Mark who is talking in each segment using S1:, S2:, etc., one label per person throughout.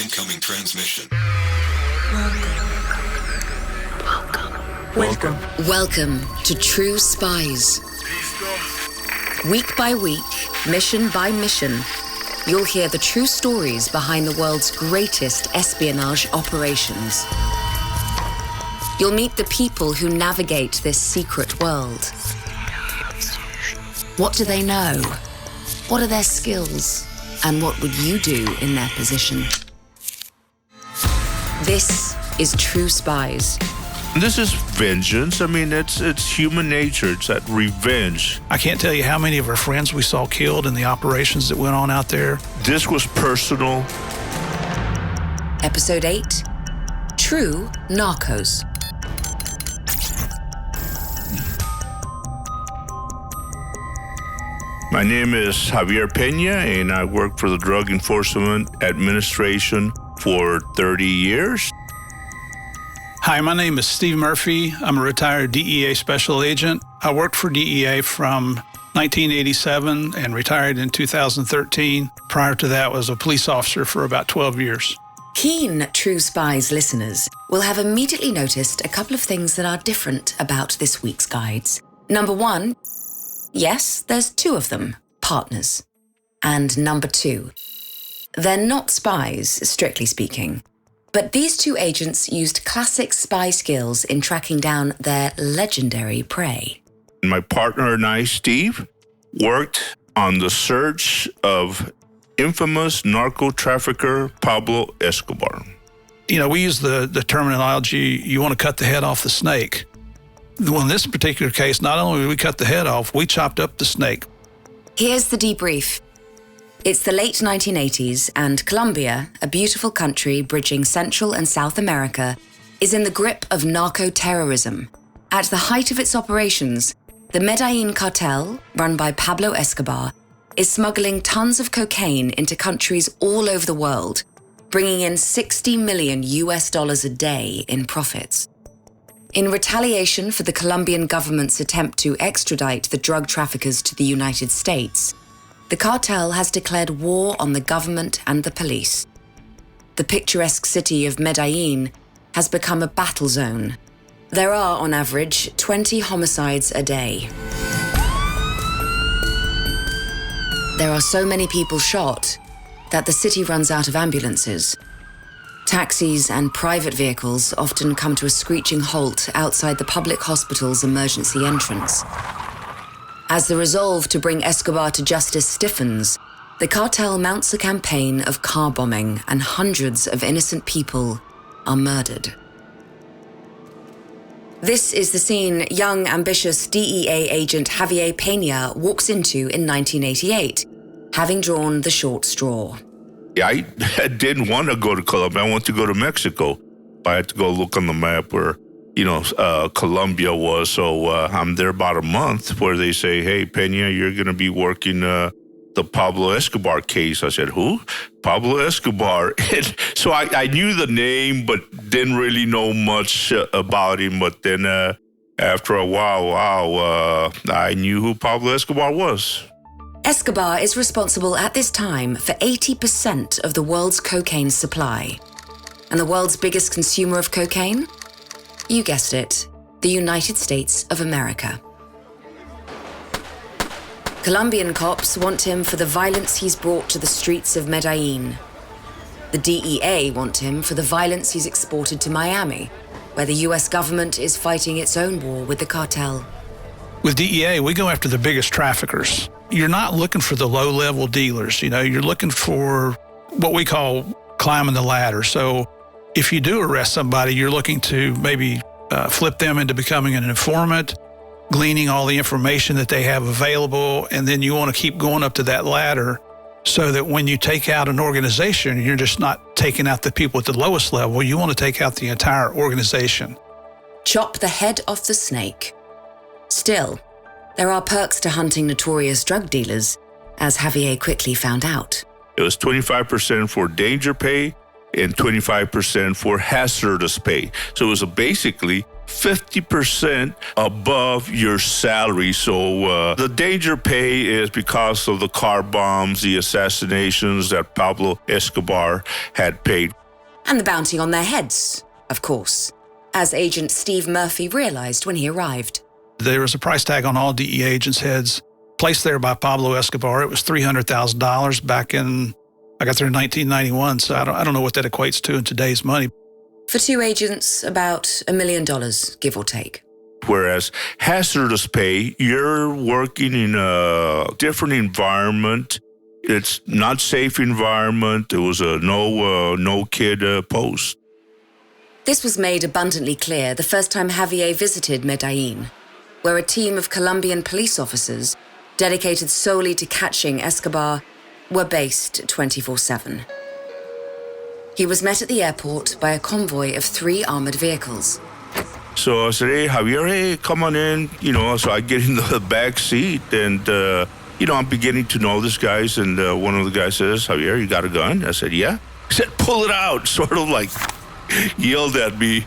S1: Incoming transmission.
S2: Welcome to True Spies. Week by week, mission by mission, you'll hear the true stories behind the world's greatest espionage operations. You'll meet the people who navigate this secret world. What do they know? What are their skills? And what would you do in their position? This is True Spies.
S3: This is vengeance. I mean, it's human nature. It's that revenge.
S4: I can't tell you how many of our friends we saw killed in the operations that went on out there.
S3: This was personal.
S2: Episode 8, True Narcos.
S3: My name is Javier Peña, and I work for the Drug Enforcement Administration for 30 years.
S4: Hi, my name is Steve Murphy. I'm a retired DEA special agent. I worked for DEA from 1987 and retired in 2013. Prior to that, I was a police officer for about 12 years.
S2: Keen True Spies listeners will have immediately noticed a couple of things that are different about this week's guides. Number one, yes, there's two of them, partners. And number two, they're not spies, strictly speaking. But these two agents used classic spy skills in tracking down their legendary prey.
S3: My partner and I, Steve, worked on the search of infamous narco trafficker Pablo Escobar.
S4: You know, we use the terminology, you want to cut the head off the snake. Well, in this particular case, not only did we cut the head off, we chopped up the snake.
S2: Here's the debrief. It's the late 1980s, and Colombia, a beautiful country bridging Central and South America, is in the grip of narco-terrorism. At the height of its operations, the Medellin cartel, run by Pablo Escobar, is smuggling tons of cocaine into countries all over the world, bringing in $60 million a day in profits. In retaliation for the Colombian government's attempt to extradite the drug traffickers to the United States, the cartel has declared war on the government and the police. The picturesque city of Medellin has become a battle zone. There are, on average, 20 homicides a day. There are so many people shot that the city runs out of ambulances. Taxis and private vehicles often come to a screeching halt outside the public hospital's emergency entrance. As the resolve to bring Escobar to justice stiffens, the cartel mounts a campaign of car bombing, and hundreds of innocent people are murdered. This is the scene young, ambitious DEA agent Javier Peña walks into in 1988, having drawn the short straw.
S3: I didn't want to go to Colombia. I wanted to go to Mexico. I had to go look on the map where Colombia was. So I'm there about a month where they say, hey, Peña, you're going to be working the Pablo Escobar case. I said, who? Pablo Escobar. And so I knew the name, but didn't really know much about him. But then after a while, I knew who Pablo Escobar was.
S2: Escobar is responsible at this time for 80% of the world's cocaine supply. And the world's biggest consumer of cocaine? You guessed it, the United States of America. Colombian cops want him for the violence he's brought to the streets of Medellin. The DEA want him for the violence he's exported to Miami, where the US government is fighting its own war with the cartel.
S4: With DEA, we go after the biggest traffickers. You're not looking for the low-level dealers. You're looking for what we call climbing the ladder. So if you do arrest somebody, you're looking to maybe flip them into becoming an informant, gleaning all the information that they have available, and then you want to keep going up to that ladder so that when you take out an organization, you're just not taking out the people at the lowest level. You want to take out the entire organization.
S2: Chop the head off the snake. Still, there are perks to hunting notorious drug dealers, as Javier quickly found out.
S3: It was 25% for danger pay and 25% for hazardous pay. So it was basically 50% above your salary. So the danger pay is because of the car bombs, the assassinations that Pablo Escobar had paid.
S2: And the bounty on their heads, of course, as Agent Steve Murphy realized when he arrived.
S4: There was a price tag on all DEA agents' heads placed there by Pablo Escobar. It was $300,000 back in, I got there in 1991, so I don't know what that equates to in today's money.
S2: For two agents, about $1 million, give or take.
S3: Whereas hazardous pay, you're working in a different environment. It's not safe environment. It was a no kid post.
S2: This was made abundantly clear the first time Javier visited Medellin, where a team of Colombian police officers dedicated solely to catching Escobar were based 24/7. He was met at the airport by a convoy of 3 armored vehicles.
S3: So I said, hey, Javier, hey, come on in. So I get in the back seat and, I'm beginning to know these guys. And one of the guys says, Javier, you got a gun? I said, yeah. He said, pull it out, sort of like yelled at me.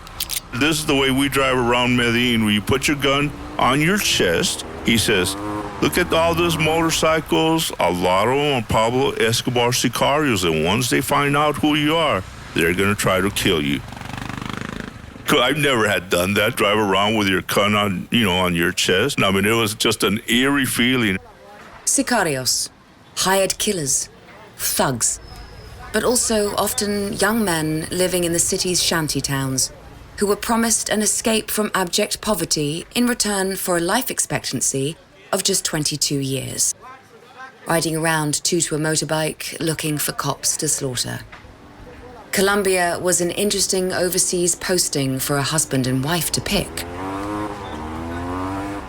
S3: This is the way we drive around Medellin. Where you put your gun on your chest. He says, look at all those motorcycles. A lot of them are Pablo Escobar sicarios. And once they find out who you are, they're going to try to kill you. I've never had done that, drive around with your gun on, on your chest. I mean, it was just an eerie feeling.
S2: Sicarios, hired killers, thugs, but also often young men living in the city's shanty towns who were promised an escape from abject poverty in return for a life expectancy of just 22 years, riding around to a motorbike looking for cops to slaughter. Colombia was an interesting overseas posting for a husband and wife to pick.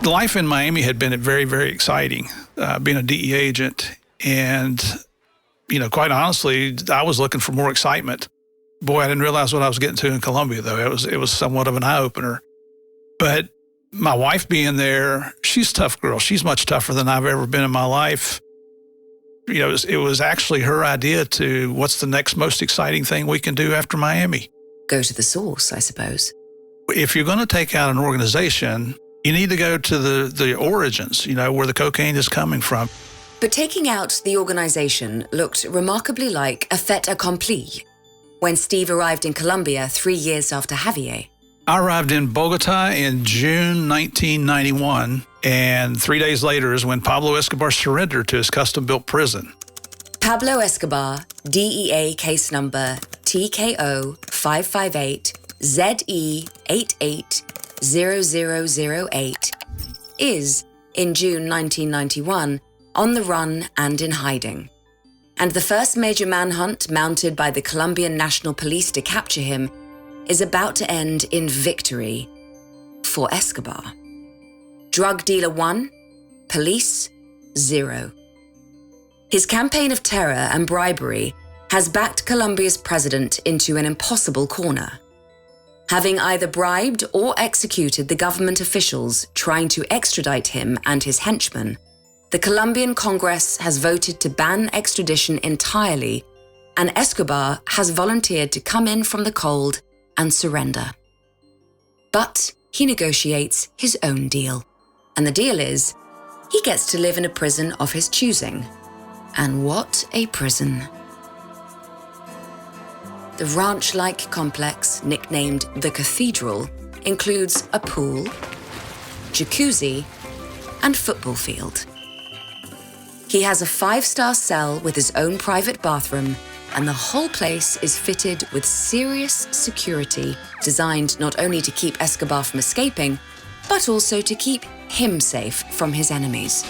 S4: Life in Miami had been very, very exciting, being a DEA agent. And, quite honestly, I was looking for more excitement. Boy, I didn't realize what I was getting to in Colombia, though. It was somewhat of an eye-opener. But my wife being there, she's a tough girl. She's much tougher than I've ever been in my life. It was actually her idea to what's the next most exciting thing we can do after Miami?
S2: Go to the source, I suppose.
S4: If you're going to take out an organization, you need to go to the origins, where the cocaine is coming from.
S2: But taking out the organization looked remarkably like a fait accompli when Steve arrived in Colombia 3 years after Javier.
S4: I arrived in Bogota in June 1991, and 3 days later is when Pablo Escobar surrendered to his custom-built prison.
S2: Pablo Escobar, DEA case number TKO 558-ZE880008, is, in June 1991, on the run and in hiding. And the first major manhunt mounted by the Colombian National Police to capture him is about to end in victory for Escobar. Drug dealer 1, police 0. His campaign of terror and bribery has backed Colombia's president into an impossible corner. Having either bribed or executed the government officials trying to extradite him and his henchmen, the Colombian Congress has voted to ban extradition entirely, and Escobar has volunteered to come in from the cold and surrender. But he negotiates his own deal. And the deal is, he gets to live in a prison of his choosing. And what a prison. The ranch-like complex, nicknamed the Cathedral, includes a pool, jacuzzi, and football field. He has a 5-star cell with his own private bathroom, and the whole place is fitted with serious security, designed not only to keep Escobar from escaping, but also to keep him safe from his enemies.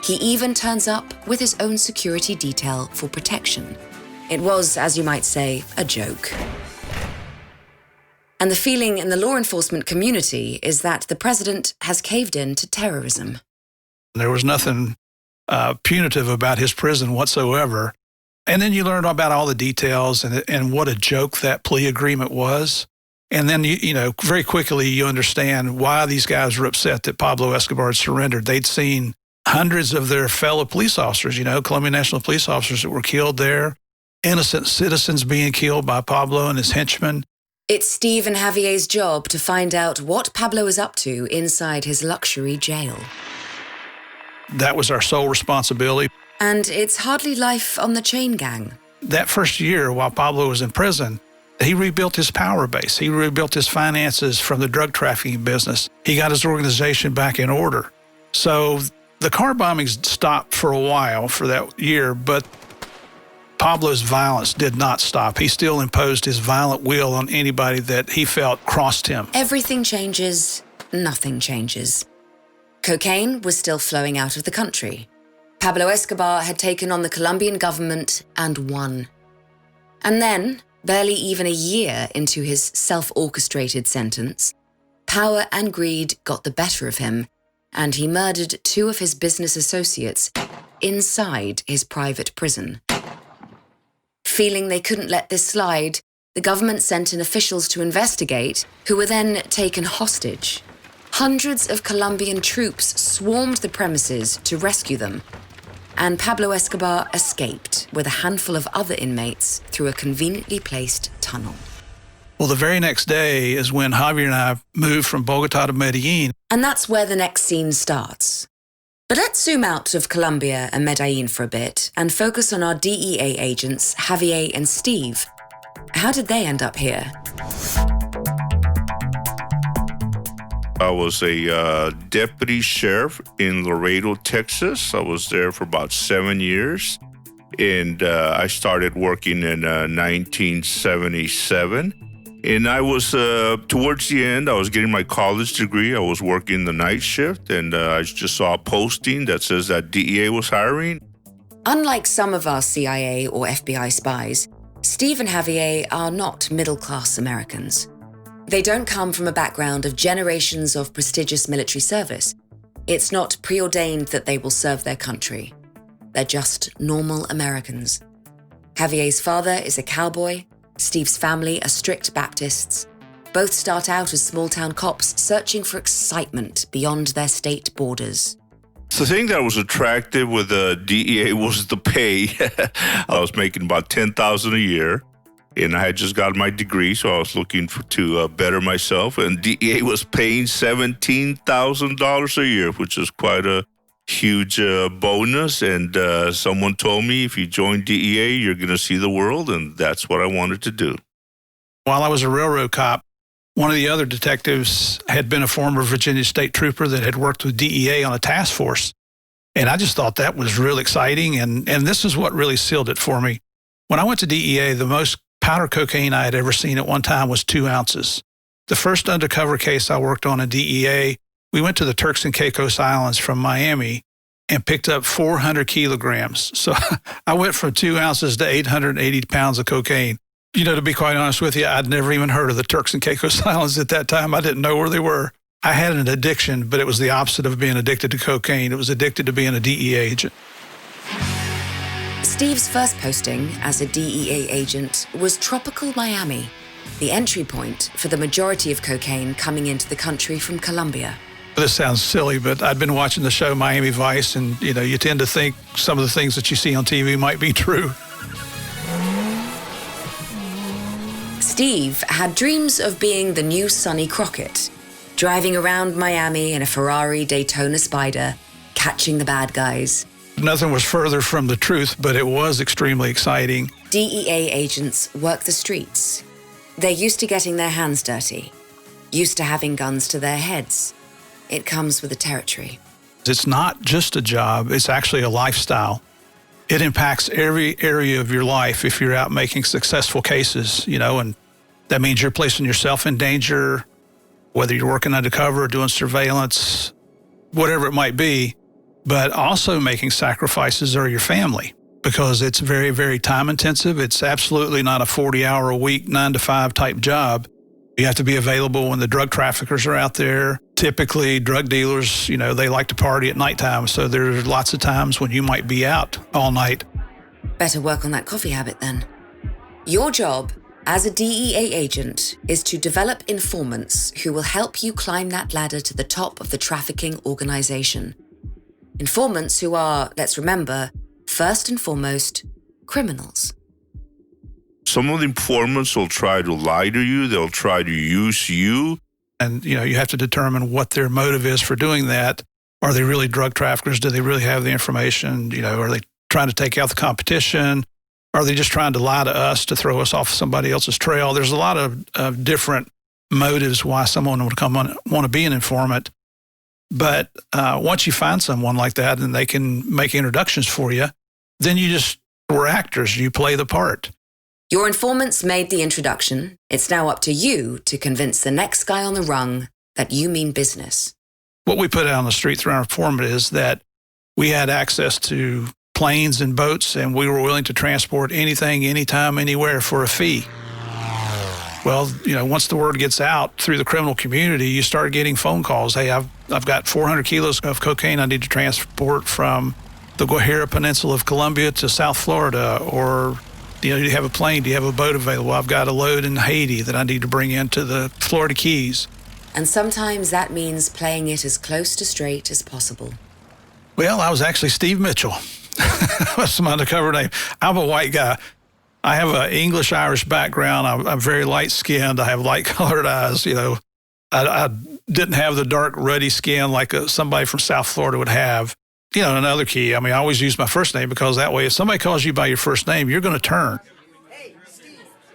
S2: He even turns up with his own security detail for protection. It was, as you might say, a joke. And the feeling in the law enforcement community is that the president has caved in to terrorism.
S4: There was nothing punitive about his prison whatsoever. And then you learn about all the details and what a joke that plea agreement was. And then, very quickly you understand why these guys were upset that Pablo Escobar had surrendered. They'd seen hundreds of their fellow police officers, Colombian National Police officers that were killed there, innocent citizens being killed by Pablo and his henchmen.
S2: It's Steve and Javier's job to find out what Pablo is up to inside his luxury jail.
S4: That was our sole responsibility.
S2: And it's hardly life on the chain gang.
S4: That first year while Pablo was in prison, he rebuilt his power base. He rebuilt his finances from the drug trafficking business. He got his organization back in order. So the car bombings stopped for a while for that year, but Pablo's violence did not stop. He still imposed his violent will on anybody that he felt crossed him.
S2: Everything changes, nothing changes. Cocaine was still flowing out of the country. Pablo Escobar had taken on the Colombian government and won. And then, barely even a year into his self-orchestrated sentence, power and greed got the better of him, and he murdered 2 of his business associates inside his private prison. Feeling they couldn't let this slide, the government sent in officials to investigate, who were then taken hostage. Hundreds of Colombian troops swarmed the premises to rescue them, and Pablo Escobar escaped with a handful of other inmates through a conveniently placed tunnel.
S4: Well, the very next day is when Javier and I moved from Bogota to Medellin.
S2: And that's where the next scene starts. But let's zoom out of Colombia and Medellin for a bit and focus on our DEA agents, Javier and Steve. How did they end up here?
S3: I was a deputy sheriff in Laredo, Texas. I was there for about 7 years. And I started working in 1977. And I was, towards the end, I was getting my college degree. I was working the night shift, and I just saw a posting that says that DEA was hiring.
S2: Unlike some of our CIA or FBI spies, Steve and Javier are not middle-class Americans. They don't come from a background of generations of prestigious military service. It's not preordained that they will serve their country. They're just normal Americans. Javier's father is a cowboy. Steve's family are strict Baptists. Both start out as small-town cops searching for excitement beyond their state borders.
S3: The thing that was attractive with the DEA was the pay. I was making about $10,000 a year, and I had just got my degree, so I was looking to better myself. And DEA was paying $17,000 a year, which is quite a huge bonus. And someone told me, if you join DEA, you're going to see the world, and that's what I wanted to do.
S4: While I was a railroad cop, one of the other detectives had been a former Virginia state trooper that had worked with DEA on a task force. And I just thought that was real exciting, and this is what really sealed it for me. When I went to DEA, the most powder cocaine I had ever seen at one time was 2 ounces. The first undercover case I worked on in DEA, we went to the Turks and Caicos Islands from Miami and picked up 400 kilograms. So I went from 2 ounces to 880 pounds of cocaine. You know, to be quite honest with you, I'd never even heard of the Turks and Caicos Islands at that time. I didn't know where they were. I had an addiction, but it was the opposite of being addicted to cocaine. It was addicted to being a DEA agent.
S2: Steve's first posting as a DEA agent was tropical Miami, the entry point for the majority of cocaine coming into the country from Colombia.
S4: This sounds silly, but I'd been watching the show Miami Vice, and you tend to think some of the things that you see on TV might be true.
S2: Steve had dreams of being the new Sonny Crockett, driving around Miami in a Ferrari Daytona Spider, catching the bad guys.
S4: Nothing was further from the truth, but it was extremely exciting.
S2: DEA agents work the streets. They're used to getting their hands dirty, used to having guns to their heads. It comes with the territory.
S4: It's not just a job, it's actually a lifestyle. It impacts every area of your life if you're out making successful cases, and that means you're placing yourself in danger, whether you're working undercover, doing surveillance, whatever it might be, but also making sacrifices are your family, because it's very, very time intensive. It's absolutely not a 40-hour-a-week, 9-to-5 type job. You have to be available when the drug traffickers are out there. Typically, drug dealers, they like to party at nighttime, so there's lots of times when you might be out all night.
S2: Better work on that coffee habit then. Your job as a DEA agent is to develop informants who will help you climb that ladder to the top of the trafficking organization. Informants who are, let's remember, first and foremost, criminals.
S3: Some of the informants will try to lie to you. They'll try to use you.
S4: And, you have to determine what their motive is for doing that. Are they really drug traffickers? Do they really have the information? Are they trying to take out the competition? Are they just trying to lie to us to throw us off somebody else's trail? There's a lot of different motives why someone would want to be an informant. But once you find someone like that and they can make introductions for you, then we're actors. You play the part.
S2: Your informants made the introduction. It's now up to you to convince the next guy on the rung that you mean business.
S4: What we put out on the street through our informant is that we had access to planes and boats, and we were willing to transport anything, anytime, anywhere for a fee. Well, once the word gets out through the criminal community, you start getting phone calls. Hey, I've got 400 kilos of cocaine I need to transport from the Guajira Peninsula of Colombia to South Florida. Or, do you have a plane? Do you have a boat available? I've got a load in Haiti that I need to bring into the Florida Keys.
S2: And sometimes that means playing it as close to straight as possible.
S4: Well, I was actually Steve Mitchell. That's my undercover name. I'm a white guy. I have an English-Irish background. I'm very light-skinned. I have light-colored eyes. I didn't have the dark, ruddy skin like somebody from South Florida would have. Another key, I always use my first name because that way if somebody calls you by your first name, you're going to turn.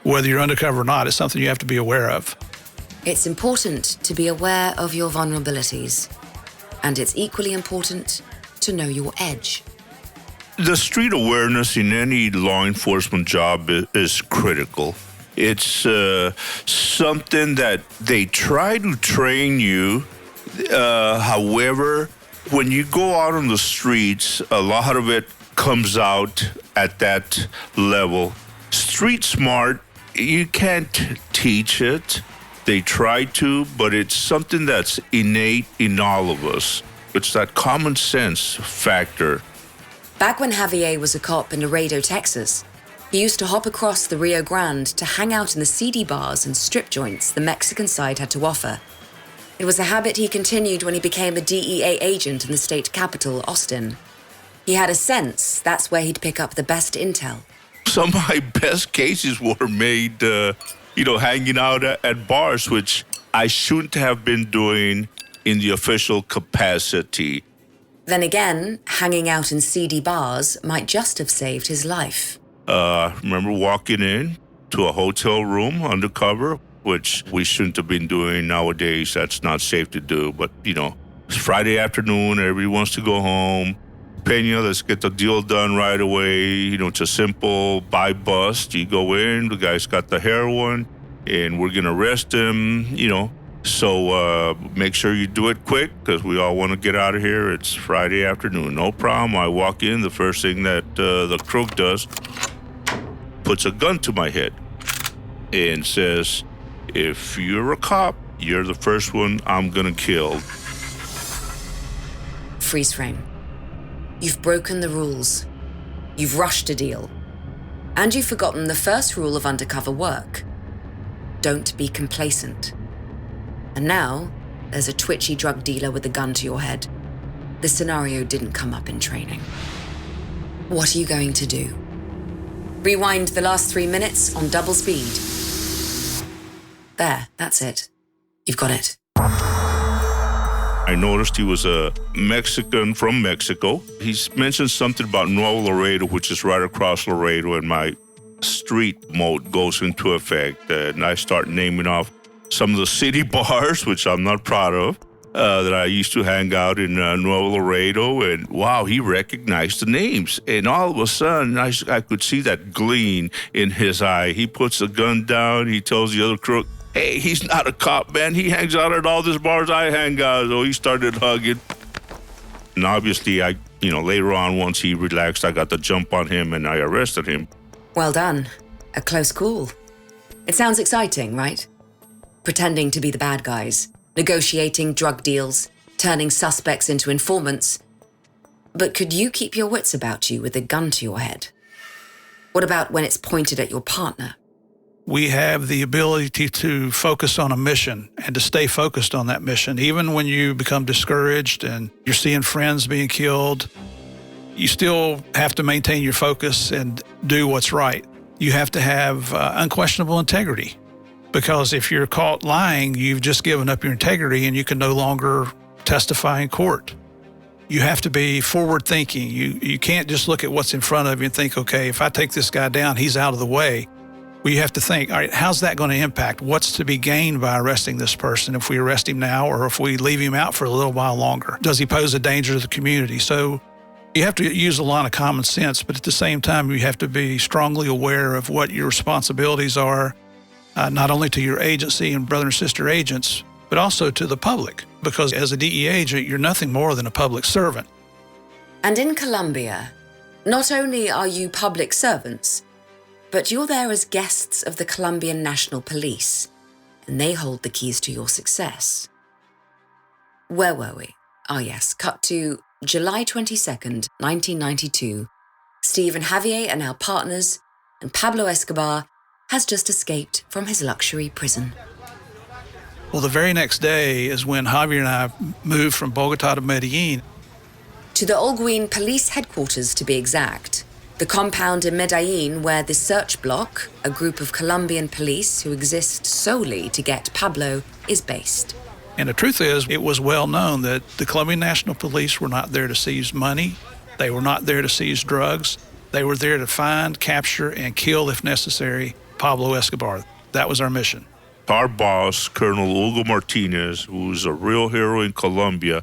S4: Whether you're undercover or not, it's something you have to be aware of.
S2: It's important to be aware of your vulnerabilities. And it's equally important to know your edge.
S3: The street awareness in any law enforcement job is critical. It's something that they try to train you. However, when you go out on the streets, a lot of it comes out at that level. Street smart, you can't teach it. They try to, but it's something that's innate in all of us. It's that common sense factor.
S2: Back when Javier was a cop in Laredo, Texas, he used to hop across the Rio Grande to hang out in the seedy bars and strip joints the Mexican side had to offer. It was a habit he continued when he became a DEA agent in the state capital, Austin. He had a sense that's where he'd pick up the best intel.
S3: Some of my best cases were made, hanging out at bars, which I shouldn't have been doing in the official capacity.
S2: Then again, hanging out in seedy bars might just have saved his life.
S3: I remember walking in to a hotel room undercover, which we shouldn't have been doing nowadays. That's not safe to do. But, it's Friday afternoon, everybody wants to go home. Peña, let's get the deal done right away. It's a simple buy bust. You go in, the guy's got the heroin, and we're going to arrest him, So make sure you do it quick because we all want to get out of here. It's Friday afternoon. No problem. I walk in. The first thing that the crook does, puts a gun to my head and says, if you're a cop, you're the first one I'm going to kill.
S2: Freeze frame. You've broken the rules. You've rushed a deal. And you've forgotten the first rule of undercover work. Don't be complacent. And now, there's a twitchy drug dealer with a gun to your head. This scenario didn't come up in training. What are you going to do? Rewind the last 3 minutes on double speed. There, that's it. You've got it.
S3: I noticed he was a Mexican from Mexico. He's mentioned something about Nuevo Laredo, which is right across Laredo, and my street mode goes into effect. And I start naming off some of the city bars, which I'm not proud of, that I used to hang out in Nuevo Laredo. And wow, he recognized the names. And all of a sudden, I could see that gleam in his eye. He puts the gun down. He tells the other crook, hey, he's not a cop, man. He hangs out at all these bars I hang out. So he started hugging. And obviously, later on, once he relaxed, I got the jump on him and I arrested him.
S2: Well done. A close call. It sounds exciting, right? Pretending to be the bad guys, negotiating drug deals, turning suspects into informants. But could you keep your wits about you with a gun to your head? What about when it's pointed at your partner?
S4: We have the ability to focus on a mission and to stay focused on that mission. Even when you become discouraged and you're seeing friends being killed, you still have to maintain your focus and do what's right. You have to have unquestionable integrity, because if you're caught lying, you've just given up your integrity and you can no longer testify in court. You have to be forward thinking. You can't just look at what's in front of you and think, okay, if I take this guy down, he's out of the way. Well, you have to think, all right, how's that going to impact? What's to be gained by arresting this person if we arrest him now or if we leave him out for a little while longer? Does he pose a danger to the community? So you have to use a lot of common sense, but at the same time, you have to be strongly aware of what your responsibilities are, not only to your agency and brother and sister agents, but also to the public, because as a DEA agent, you're nothing more than a public servant.
S2: And in Colombia, not only are you public servants, but you're there as guests of the Colombian National Police, and they hold the keys to your success. Where were we? Ah, yes, cut to July 22nd, 1992. Steve and Javier are now partners, and Pablo Escobar has just escaped from his luxury prison.
S4: Well, the very next day is when Javier and I moved from Bogota to Medellin.
S2: To the Holguin police headquarters, to be exact. The compound in Medellin where the Search Block, a group of Colombian police who exist solely to get Pablo, is based.
S4: And the truth is, it was well known that the Colombian National Police were not there to seize money. They were not there to seize drugs. They were there to find, capture, and kill, if necessary, Pablo Escobar. That was our mission.
S3: Our boss, Colonel Hugo Martinez, who's a real hero in Colombia,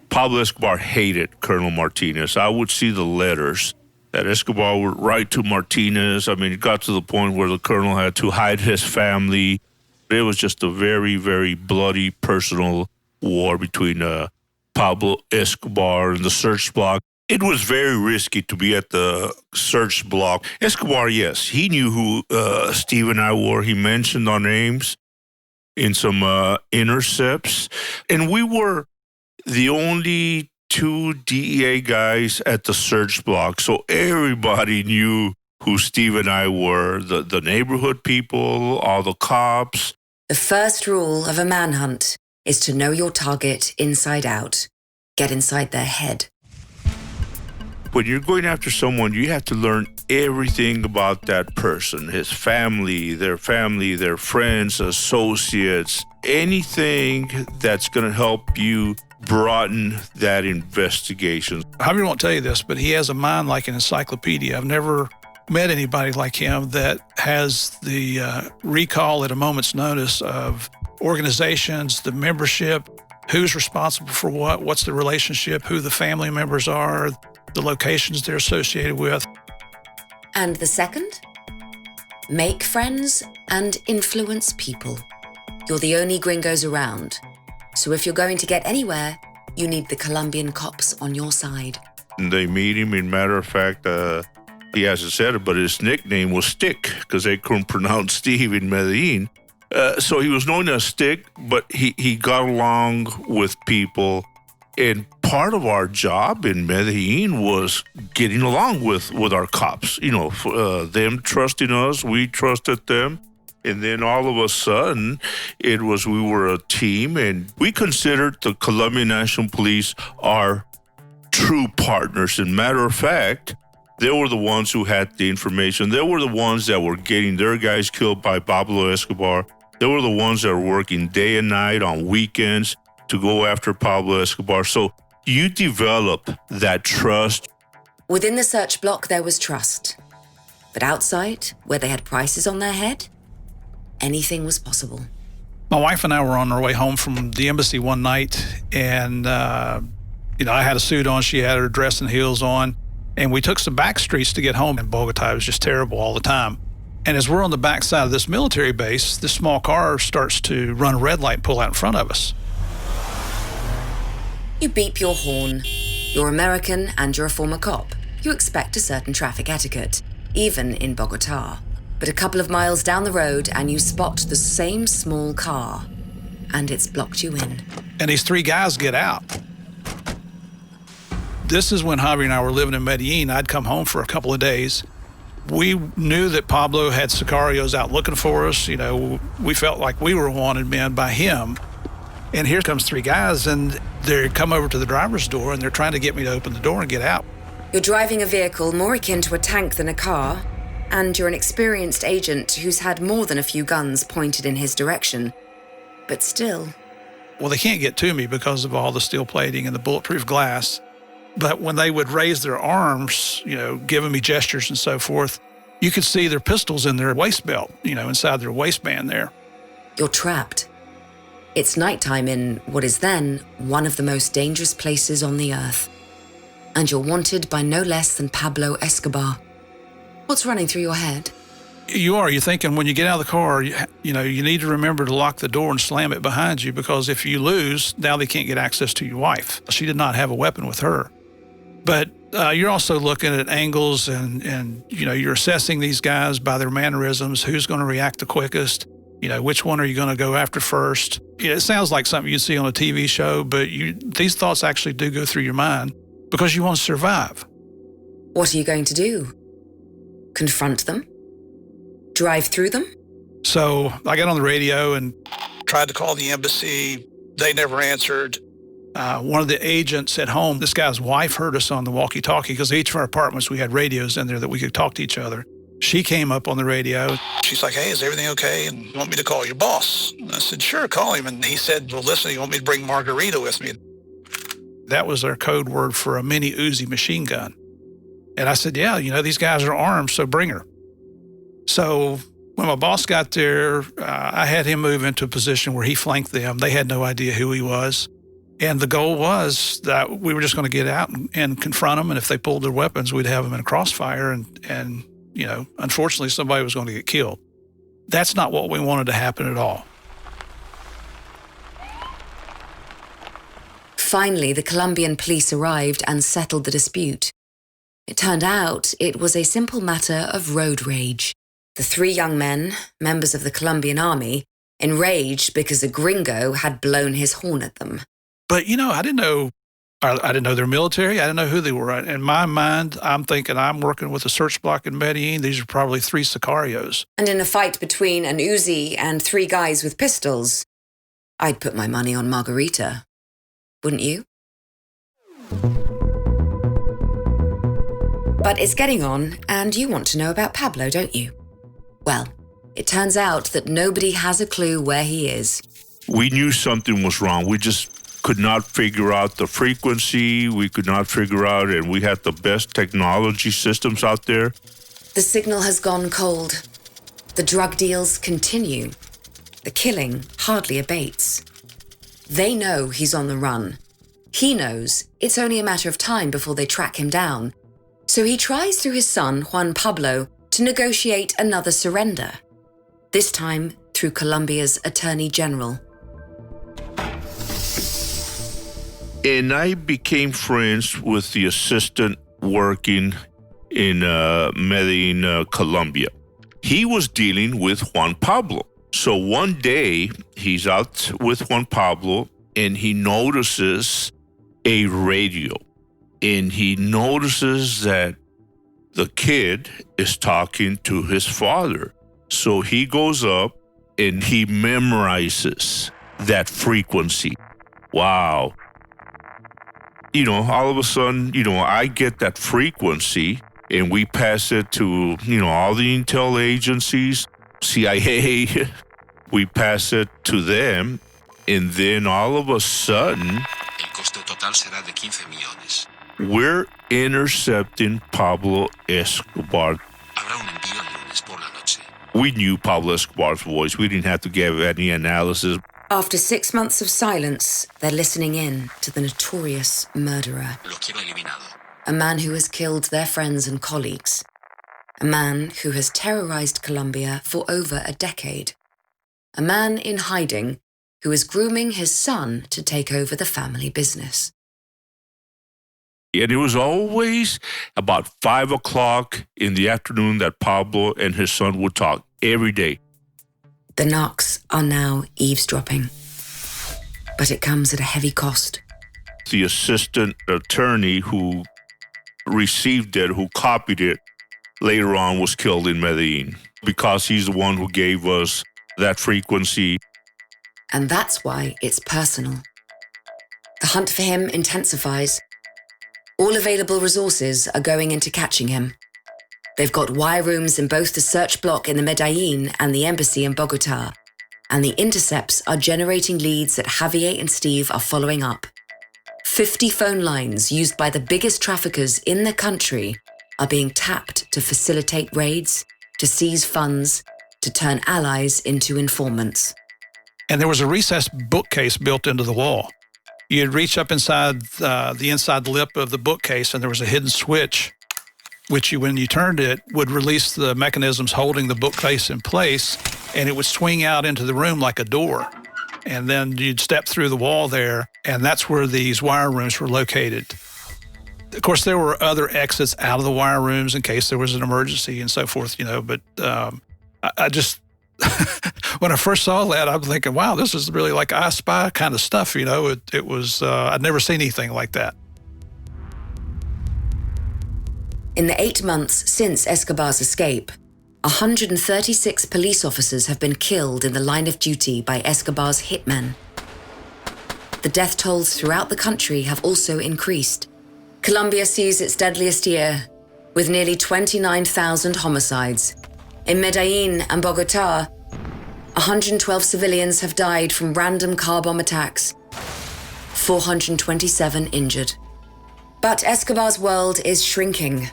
S3: Pablo Escobar hated Colonel Martinez. I would see the letters that Escobar would write to Martinez. I mean, it got to the point where the colonel had to hide his family. It was just a very, very bloody personal war between Pablo Escobar and the Search Block. It was very risky to be at the Search Block. Escobar, yes, he knew who Steve and I were. He mentioned our names in some intercepts. And we were the only two DEA guys at the Search Block. So everybody knew who Steve and I were, the neighborhood people, all the cops.
S2: The first rule of a manhunt is to know your target inside out. Get inside their head.
S3: When you're going after someone, you have to learn everything about that person, his family, their friends, associates, anything that's going to help you broaden that investigation.
S4: Javier won't tell you this, but he has a mind like an encyclopedia. I've never met anybody like him that has the recall at a moment's notice of organizations, the membership, who's responsible for what, what's the relationship, who the family members are, the locations they're associated with.
S2: And the second? Make friends and influence people. You're the only gringos around. So if you're going to get anywhere, you need the Colombian cops on your side.
S3: They meet him. In matter of fact, he hasn't said it, but his nickname was Stick because they couldn't pronounce Steve in Medellin. So he was known as Stick, but he got along with people. And part of our job in Medellin was getting along with our cops. You know, them trusting us, we trusted them. And then all of a sudden, we were a team, and we considered the Colombian National Police our true partners. And matter of fact, they were the ones who had the information. They were the ones that were getting their guys killed by Pablo Escobar. They were the ones that were working day and night on weekends to go after Pablo Escobar. So you develop that trust.
S2: Within the Search Block, there was trust. But outside, where they had prices on their head, anything was possible.
S4: My wife and I were on our way home from the embassy one night, and I had a suit on, she had her dress and heels on, and we took some back streets to get home. In Bogota, it was just terrible all the time. And as we're on the back side of this military base, this small car starts to run a red light and pull out in front of us.
S2: You beep your horn. You're American and you're a former cop. You expect a certain traffic etiquette, even in Bogota. But a couple of miles down the road and you spot the same small car, and it's blocked you in.
S4: And these three guys get out. This is when Javier and I were living in Medellin. I'd come home for a couple of days. We knew that Pablo had sicarios out looking for us. You know, we felt like we were wanted men by him. And here comes three guys, and they come over to the driver's door, and they're trying to get me to open the door and get out.
S2: You're driving a vehicle more akin to a tank than a car, and you're an experienced agent who's had more than a few guns pointed in his direction. But still...
S4: Well, they can't get to me because of all the steel plating and the bulletproof glass. But when they would raise their arms, giving me gestures and so forth, you could see their pistols in their waist belt, inside their waistband there.
S2: You're trapped. It's nighttime in what is then one of the most dangerous places on the earth. And you're wanted by no less than Pablo Escobar. What's running through your head?
S4: You're thinking when you get out of the car, you need to remember to lock the door and slam it behind you, because if you lose, now they can't get access to your wife. She did not have a weapon with her. But you're also looking at angles and you're assessing these guys by their mannerisms, who's going to react the quickest, which one are you going to go after first. It sounds like something you see on a TV show, but these thoughts actually do go through your mind because you want to survive.
S2: What are you going to do? Confront them? Drive through them?
S4: So I got on the radio and tried to call the embassy. They never answered. One of the agents at home, this guy's wife heard us on the walkie-talkie, because each of our apartments, we had radios in there that we could talk to each other. She came up on the radio. She's like, "Hey, is everything okay? And you want me to call your boss?" And I said, "Sure, call him." And he said, "Well, listen, you want me to bring Margarita with me?" That was their code word for a mini Uzi machine gun. And I said, "Yeah, these guys are armed, so bring her." So when my boss got there, I had him move into a position where he flanked them. They had no idea who he was. And the goal was that we were just going to get out and confront them. And if they pulled their weapons, we'd have them in a crossfire. And unfortunately, somebody was going to get killed. That's not what we wanted to happen at all.
S2: Finally, the Colombian police arrived and settled the dispute. It turned out it was a simple matter of road rage. The three young men, members of the Colombian army, enraged because a gringo had blown his horn at them.
S4: But, I didn't know their military. I didn't know who they were. In my mind, I'm thinking I'm working with a search block in Medellin. These are probably three sicarios.
S2: And in a fight between an Uzi and three guys with pistols, I'd put my money on Margarita. Wouldn't you? But it's getting on, and you want to know about Pablo, don't you? Well, it turns out that nobody has a clue where he is.
S3: We knew something was wrong. We just could not figure out the frequency. We could not figure out, and we had the best technology systems out there.
S2: The signal has gone cold. The drug deals continue. The killing hardly abates. They know he's on the run. He knows it's only a matter of time before they track him down. So he tries through his son, Juan Pablo, to negotiate another surrender. This time through Colombia's Attorney General.
S3: And I became friends with the assistant working in Medellin, Colombia. He was dealing with Juan Pablo. So one day, he's out with Juan Pablo, and he notices a radio. And he notices that the kid is talking to his father. So he goes up, and he memorizes that frequency. Wow. All of a sudden, I get that frequency, and we pass it to, all the intel agencies, CIA. We pass it to them, and then all of a sudden,
S1: El coste total será de 15 millones.
S3: We're intercepting Pablo Escobar.
S1: Habrá un envío el lunes por la noche.
S3: We knew Pablo Escobar's voice. We didn't have to give any analysis.
S2: After 6 months of silence, they're listening in to the notorious murderer.
S1: Lo quiero eliminado.
S2: A man who has killed their friends and colleagues. A man who has terrorized Colombia for over a decade. A man in hiding who is grooming his son to take over the family business.
S3: And it was always about 5 o'clock in the afternoon that Pablo and his son would talk every day.
S2: The narcs are now eavesdropping, but it comes at a heavy cost.
S3: The assistant attorney who received it, who copied it, later on was killed in Medellin because he's the one who gave us that frequency.
S2: And that's why it's personal. The hunt for him intensifies. All available resources are going into catching him. They've got wire rooms in both the search block in the Medellin and the embassy in Bogota. And the intercepts are generating leads that Javier and Steve are following up. 50 phone lines used by the biggest traffickers in the country are being tapped to facilitate raids, to seize funds, to turn allies into informants.
S4: And there was a recessed bookcase built into the wall. You'd reach up inside the inside lip of the bookcase, and there was a hidden switch, which when you turned it, would release the mechanisms holding the bookcase in place, and it would swing out into the room like a door. And then you'd step through the wall there, and that's where these wire rooms were located. Of course, there were other exits out of the wire rooms in case there was an emergency and so forth, but I just, when I first saw that, I'm thinking, wow, this is really like I Spy kind of stuff, It was, I'd never seen anything like that.
S2: In the 8 months since Escobar's escape, 136 police officers have been killed in the line of duty by Escobar's hitmen. The death tolls throughout the country have also increased. Colombia sees its deadliest year, with nearly 29,000 homicides. In Medellin and Bogota, 112 civilians have died from random car bomb attacks, 427 injured. But Escobar's world is shrinking.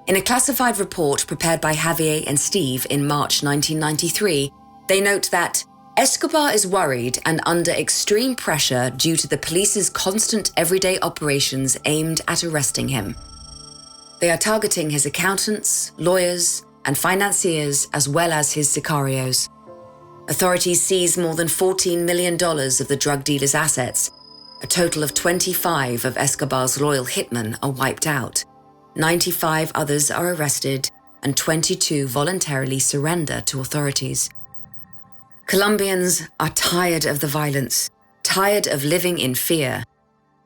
S2: In a classified report prepared by Javier and Steve in March 1993, they note that Escobar is worried and under extreme pressure due to the police's constant everyday operations aimed at arresting him. They are targeting his accountants, lawyers, and financiers as well as his sicarios. Authorities seized more than $14 million of the drug dealer's assets. A total of 25 of Escobar's loyal hitmen are wiped out. 95 others are arrested, and 22 voluntarily surrender to authorities. Colombians are tired of the violence, tired of living in fear,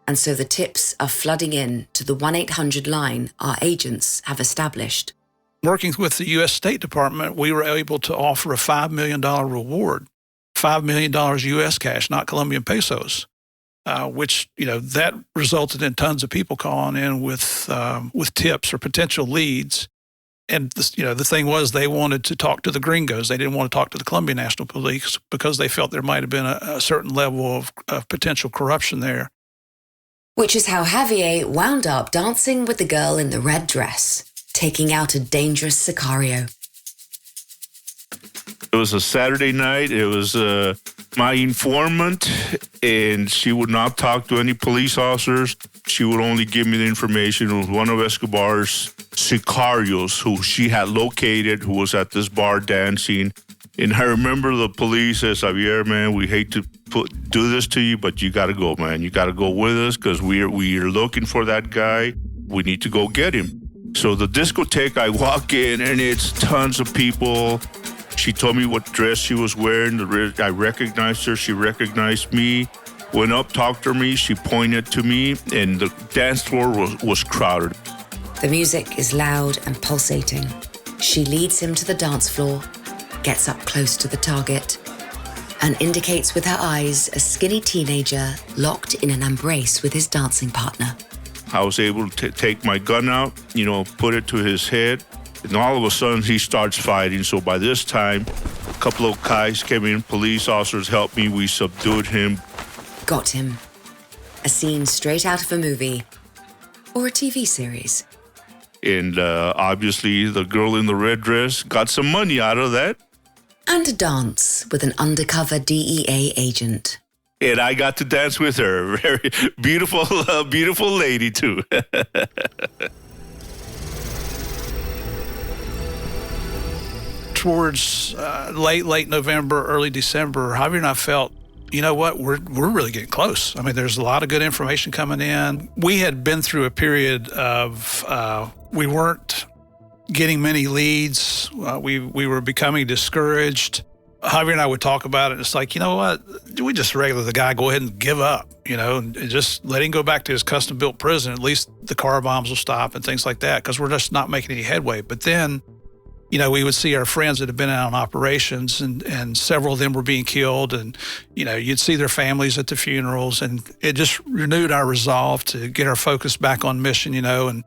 S2: and so the tips are flooding in to the 1-800 line our agents have established.
S4: Working with the U.S. State Department, we were able to offer a $5 million reward, $5 million U.S. cash, not Colombian pesos, which, that resulted in tons of people calling in with tips or potential leads. And, the thing was they wanted to talk to the gringos. They didn't want to talk to the Colombian National Police because they felt there might have been a certain level of potential corruption there.
S2: Which is how Javier wound up dancing with the girl in the red dress, taking out a dangerous sicario.
S3: It was a Saturday night. It was my informant, and she would not talk to any police officers. She would only give me the information. It was one of Escobar's sicarios who she had located, who was at this bar dancing. And I remember the police says, Javier, man, we hate to do this to you, but you got to go, man. You got to go with us because we're looking for that guy. We need to go get him. So the discotheque, I walk in, and it's tons of people. She told me what dress she was wearing. I recognized her. She recognized me. Went up, talked to me. She pointed to me, and the dance floor was crowded.
S2: The music is loud and pulsating. She leads him to the dance floor, gets up close to the target, and indicates with her eyes a skinny teenager locked in an embrace with his dancing partner.
S3: I was able to take my gun out, put it to his head, and all of a sudden he starts fighting. So by this time, a couple of guys came in, police officers helped me, we subdued him.
S2: Got him. A scene straight out of a movie or a TV series.
S3: And obviously the girl in the red dress got some money out of that.
S2: And a dance with an undercover DEA agent.
S3: And I got to dance with her. Very beautiful, beautiful lady, too.
S4: Towards late November, early December, Javier and I felt, you know what, we're really getting close. I mean, there's a lot of good information coming in. We had been through a period of, we weren't getting many leads. We were becoming discouraged. Javier and I would talk about it. It's like, you know what? We just regular the guy go ahead and give up, and just let him go back to his custom-built prison. At least the car bombs will stop and things like that because we're just not making any headway. But then, we would see our friends that have been out on operations and several of them were being killed. And, you'd see their families at the funerals. And it just renewed our resolve to get our focus back on mission, and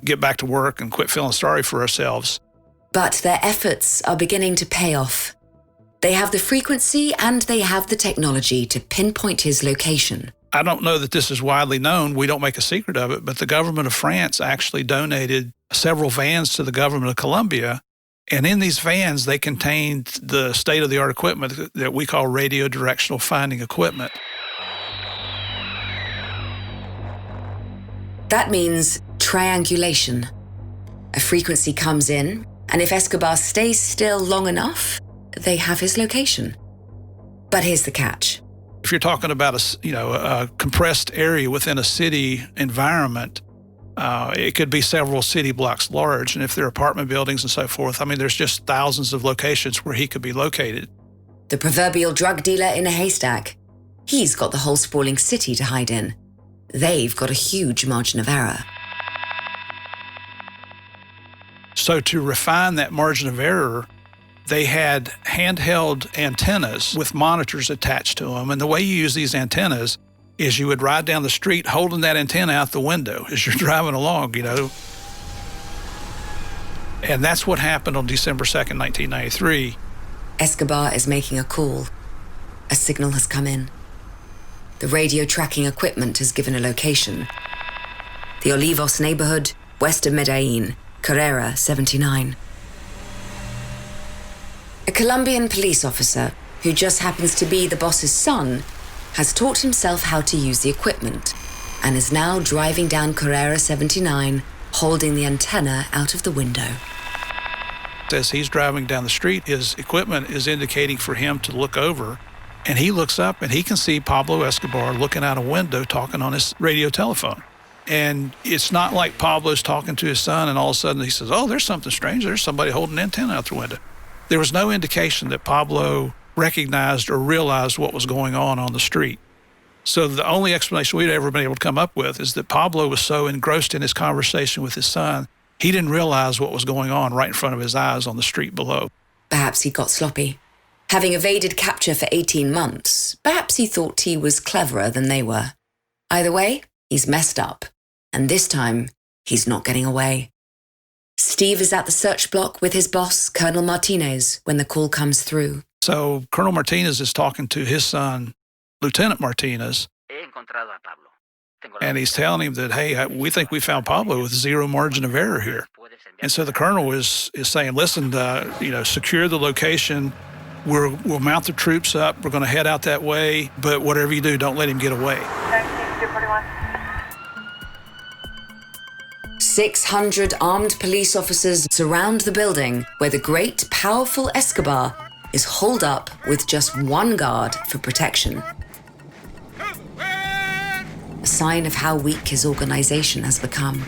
S4: get back to work and quit feeling sorry for ourselves.
S2: But their efforts are beginning to pay off. They have the frequency and they have the technology to pinpoint his location.
S4: I don't know that this is widely known. We don't make a secret of it, but the government of France actually donated several vans to the government of Colombia. And in these vans, they contained the state-of-the-art equipment that we call radio directional finding equipment.
S2: That means triangulation. A frequency comes in, and if Escobar stays still long enough, they have his location. But here's the catch.
S4: If you're talking about a compressed area within a city environment, it could be several city blocks large. And if they're apartment buildings and so forth, I mean, there's just thousands of locations where he could be located.
S2: The proverbial drug dealer in a haystack. He's got the whole sprawling city to hide in. They've got a huge margin of error.
S4: So to refine that margin of error, they had handheld antennas with monitors attached to them. And the way you use these antennas is you would ride down the street holding that antenna out the window as you're driving along, And that's what happened on December 2nd, 1993.
S2: Escobar is making a call. A signal has come in. The radio tracking equipment has given a location. The Olivos neighborhood, west of Medellin, Carrera 79. A Colombian police officer, who just happens to be the boss's son, has taught himself how to use the equipment and is now driving down Carrera 79, holding the antenna out of the window.
S4: As he's driving down the street, his equipment is indicating for him to look over, and he looks up and he can see Pablo Escobar looking out a window talking on his radio telephone. And it's not like Pablo's talking to his son and all of a sudden he says, "Oh, there's something strange. There's somebody holding an antenna out the window." There was no indication that Pablo recognized or realized what was going on the street. So the only explanation we'd ever been able to come up with is that Pablo was so engrossed in his conversation with his son, he didn't realize what was going on right in front of his eyes on the street below.
S2: Perhaps he got sloppy. Having evaded capture for 18 months, perhaps he thought he was cleverer than they were. Either way, he's messed up. And this time, he's not getting away. Steve is at the search block with his boss, Colonel Martinez, when the call comes through.
S4: So Colonel Martinez is talking to his son, Lieutenant Martinez, and he's telling him that, "Hey, we think we found Pablo with zero margin of error here." And so the colonel is saying, "Listen, secure the location. We'll mount the troops up. We're going to head out that way. But whatever you do, don't let him get away."
S2: 600 armed police officers surround the building where the great, powerful Escobar is holed up with just one guard for protection. A sign of how weak his organization has become.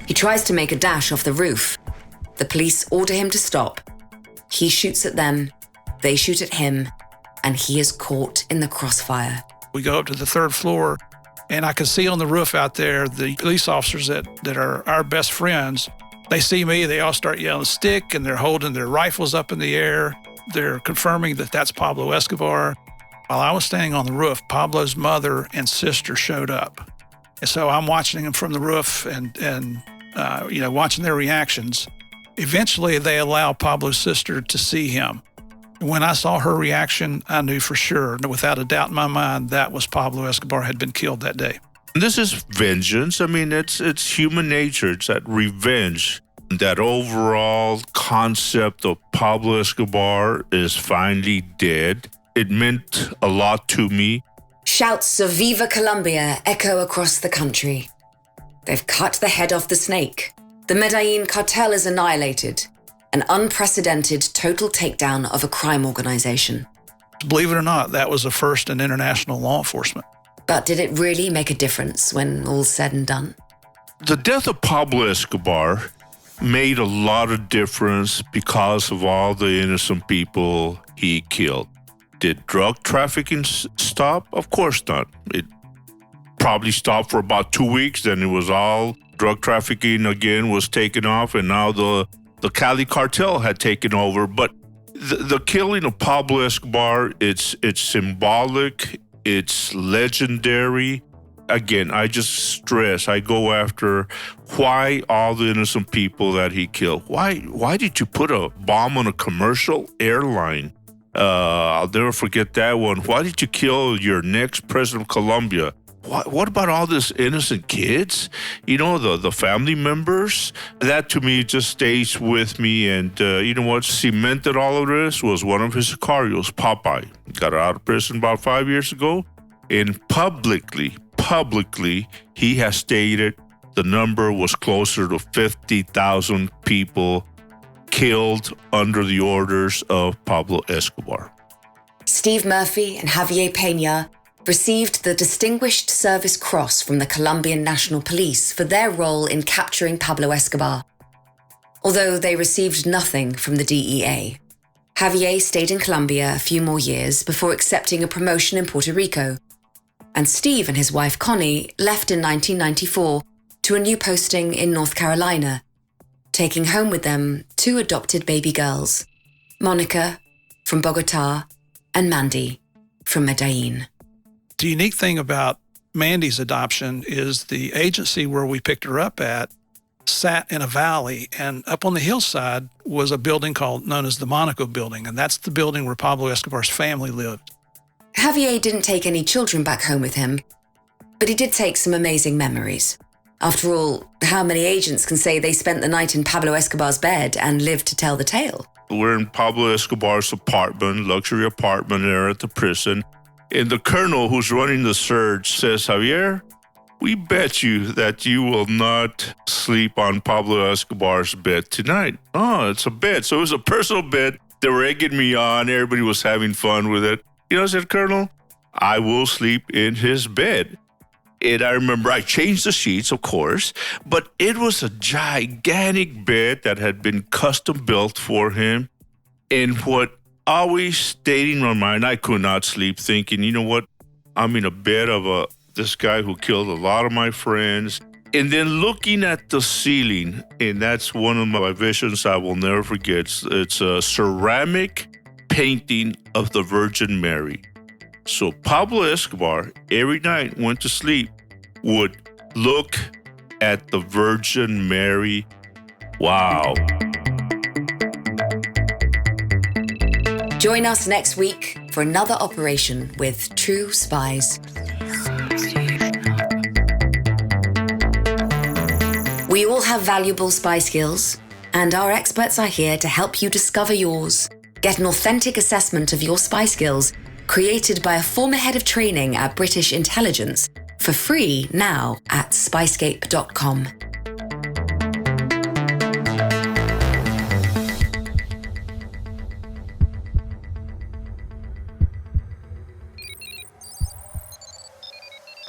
S2: He tries to make a dash off the roof. The police order him to stop. He shoots at them, they shoot at him, and he is caught in the crossfire.
S4: We go up to the third floor, and I can see on the roof out there the police officers that are our best friends. They see me, they all start yelling "stick," and they're holding their rifles up in the air. They're confirming that that's Pablo Escobar. While I was standing on the roof, Pablo's mother and sister showed up. And so I'm watching them from the roof and watching their reactions. Eventually, they allow Pablo's sister to see him. When I saw her reaction, I knew for sure, without a doubt in my mind, that was Pablo Escobar had been killed that day.
S3: This is vengeance. I mean, it's human nature. It's that revenge. That overall concept of Pablo Escobar is finally dead. It meant a lot to me.
S2: Shouts of "Viva Colombia" echo across the country. They've cut the head off the snake. The Medellin cartel is annihilated. An unprecedented total takedown of a crime organization.
S4: Believe it or not, that was a first in international law enforcement.
S2: But did it really make a difference when all's said and done?
S3: The death of Pablo Escobar made a lot of difference because of all the innocent people he killed. Did drug trafficking stop? Of course not. It probably stopped for about 2 weeks, then it was all drug trafficking again was taken off, and now the Cali cartel had taken over. But the killing of Pablo Escobar, it's symbolic, it's legendary, again, I just stress, I go after why all the innocent people that he killed. Why did you put a bomb on a commercial airline? I'll never forget that one. Why did you kill your next president of Colombia? What about all these innocent kids? You know, the family members? That to me just stays with me. And you know what cemented all of this was one of his sicarios, Popeye. Got out of prison about 5 years ago. And publicly, he has stated the number was closer to 50,000 people killed under the orders of Pablo Escobar.
S2: Steve Murphy and Javier Peña received the Distinguished Service Cross from the Colombian National Police for their role in capturing Pablo Escobar. Although they received nothing from the DEA, Javier stayed in Colombia a few more years before accepting a promotion in Puerto Rico, and Steve and his wife Connie left in 1994 to a new posting in North Carolina, taking home with them 2 adopted baby girls, Monica from Bogota and Mandy from Medellin.
S4: The unique thing about Mandy's adoption is the agency where we picked her up at sat in a valley, and up on the hillside was a building known as the Monaco Building, and that's the building where Pablo Escobar's family lived.
S2: Javier didn't take any children back home with him, but he did take some amazing memories. After all, how many agents can say they spent the night in Pablo Escobar's bed and lived to tell the tale?
S3: We're in Pablo Escobar's apartment, luxury apartment there at the prison. And the colonel who's running the search says, Javier, we bet you that you will not sleep on Pablo Escobar's bed tonight. Oh, it's a bed. So it was a personal bed. They were egging me on. Everybody was having fun with it. You know, I said, Colonel, I will sleep in his bed. And I remember I changed the sheets, of course, but it was a gigantic bed that had been custom built for him. And what always stayed in my mind, I could not sleep, thinking, you know what, I'm in a bed of this guy who killed a lot of my friends. And then looking at the ceiling, and that's one of my visions I will never forget. It's a ceramic painting of the Virgin Mary. So Pablo Escobar, every night went to sleep, would look at the Virgin Mary. Wow.
S2: Join us next week for another operation with True Spies. We all have valuable spy skills, and our experts are here to help you discover yours. Get an authentic assessment of your spy skills created by a former head of training at British Intelligence for free now at SPYSCAPE.com.